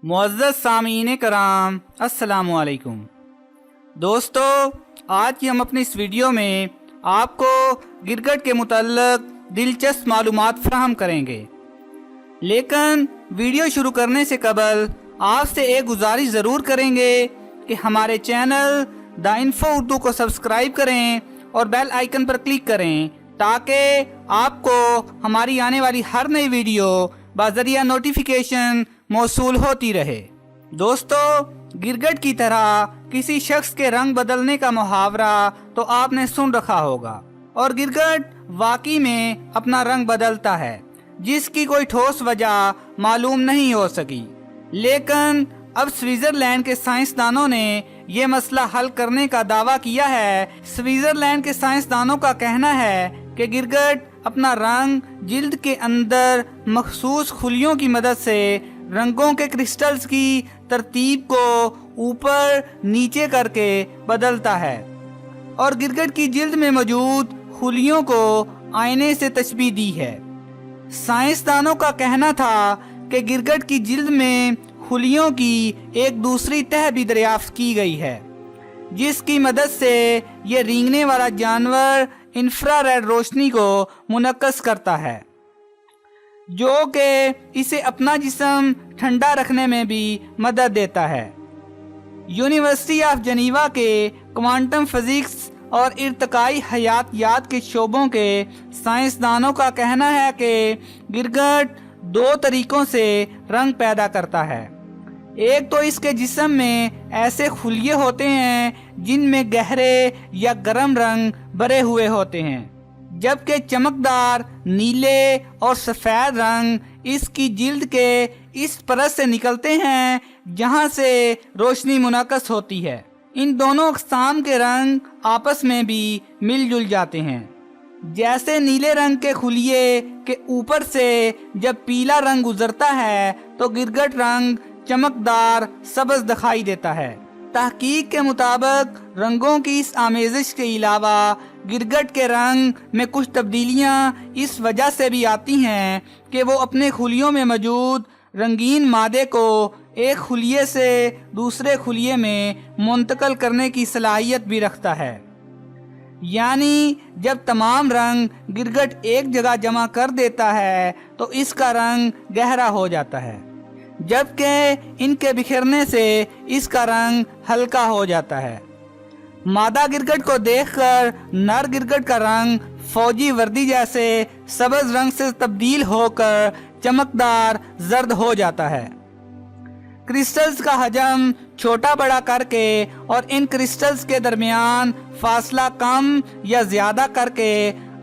मुअज़्ज़ज़ सामीन कराम, अस्सलामु अलैकुम। दोस्तों, आज की हम अपनी इस वीडियो में आपको गिरगिट के मुतल्लिक़ दिलचस्प मालूमात फराहम करेंगे। लेकिन वीडियो शुरू करने से कबल आपसे एक गुजारिश ज़रूर करेंगे कि हमारे चैनल द इन्फो उर्दू को सब्सक्राइब करें और बेल आइकन पर क्लिक करें ताकि आपको हमारी आने वाली हर नई वीडियो बाज़रिया नोटिफिकेशन मौसूल होती रहे। दोस्तों, गिरगिट की तरह किसी शख्स के रंग बदलने का मुहावरा तो आपने सुन रखा होगा और गिरगिट वाकई में अपना रंग बदलता है, जिसकी कोई ठोस वजह मालूम नहीं हो सकी। लेकिन अब स्विट्जरलैंड के साइंसदानों ने ये मसला हल करने का दावा किया है। स्विट्जरलैंड के साइंसदानों का कहना है कि गिरगिट अपना रंग जिल्द के अंदर मखसूस खुलियों की मदद से रंगों के क्रिस्टल्स की तरतीब को ऊपर नीचे करके बदलता है और गिरगिट की जिल्द में मौजूद खुलियों को आईने से तशबीह दी है। साइंसदानों का कहना था कि गिरगिट की जिल्द में खुलियों की एक दूसरी तह भी दरियाफ्त की गई है, जिसकी मदद से ये रेंगने वाला जानवर इंफ्रारेड रोशनी को मुनक्कस करता है, जो कि इसे अपना जिस्म ठंडा रखने में भी मदद देता है। यूनिवर्सिटी ऑफ जनीवा के क्वांटम फिजिक्स और इर्तिकाई हयातियात के शोबों के साइंसदानों का कहना है कि गिरगिट दो तरीकों से रंग पैदा करता है। एक तो इसके जिस्म में ऐसे खुलिये होते हैं जिनमें गहरे या गर्म रंग भरे हुए होते हैं, जबकि चमकदार नीले और सफ़ेद रंग इसकी जिल्द के इस परत से निकलते हैं जहां से रोशनी मुनक्कस होती है। इन दोनों अक़साम के रंग आपस में भी मिलजुल जाते हैं। जैसे नीले रंग के खुलिये के ऊपर से जब पीला रंग गुजरता है तो गिरगिट रंग चमकदार सब्ज़ दिखाई देता है। तहकीक के मुताबिक रंगों की इस आमेज़िश के अलावा गिरगिट के रंग में कुछ तब्दीलियां इस वजह से भी आती हैं कि वो अपने खुलियों में मौजूद रंगीन मादे को एक खुलिये से दूसरे खुलिये में मुंतकिल करने की सलाहियत भी रखता है। यानी जब तमाम रंग गिरगिट एक जगह जमा कर देता है तो इसका रंग गहरा हो जाता है, जबकि इनके बिखरने से इसका रंग हल्का हो जाता है। मादा गिरगिट को देखकर नर गिरगिट का रंग फौजी वर्दी जैसे सब्ज़ रंग से तब्दील होकर चमकदार जर्द हो जाता है। क्रिस्टल्स का हजम छोटा बड़ा करके और इन क्रिस्टल्स के दरमियान फासला कम या ज़्यादा करके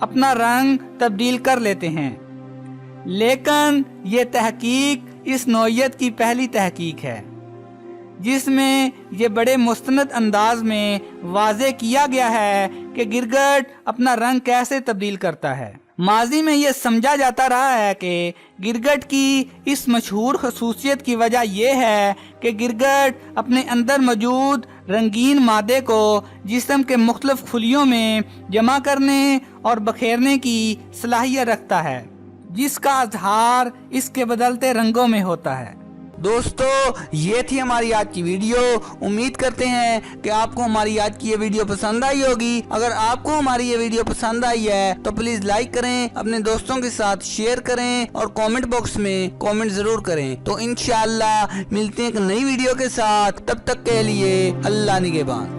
अपना रंग तब्दील कर लेते हैं। लेकिन ये तहकीक इस नौइयत की पहली तहकीक है जिसमें ये बड़े मुस्तनद अंदाज में वाज़े किया गया है कि गिरगिट अपना रंग कैसे तब्दील करता है। माजी में ये समझा जाता रहा है कि गिरगिट की इस मशहूर खसूसियत की वजह यह है कि गिरगिट अपने अंदर मौजूद रंगीन मादे को जिस्म के मुख्तलिफ खुलियों में जमा करने और बखेरने की सलाहियत रखता है, जिसका इज़हार इसके बदलते रंगों में होता है। दोस्तों, ये थी हमारी आज की वीडियो। उम्मीद करते हैं कि आपको हमारी आज की ये वीडियो पसंद आई होगी। अगर आपको हमारी ये वीडियो पसंद आई है तो प्लीज लाइक करें, अपने दोस्तों के साथ शेयर करें और कमेंट बॉक्स में कमेंट जरूर करें। तो इंशाअल्लाह मिलते हैं एक नई वीडियो के साथ। तब तक के लिए अल्लाह निगहबान।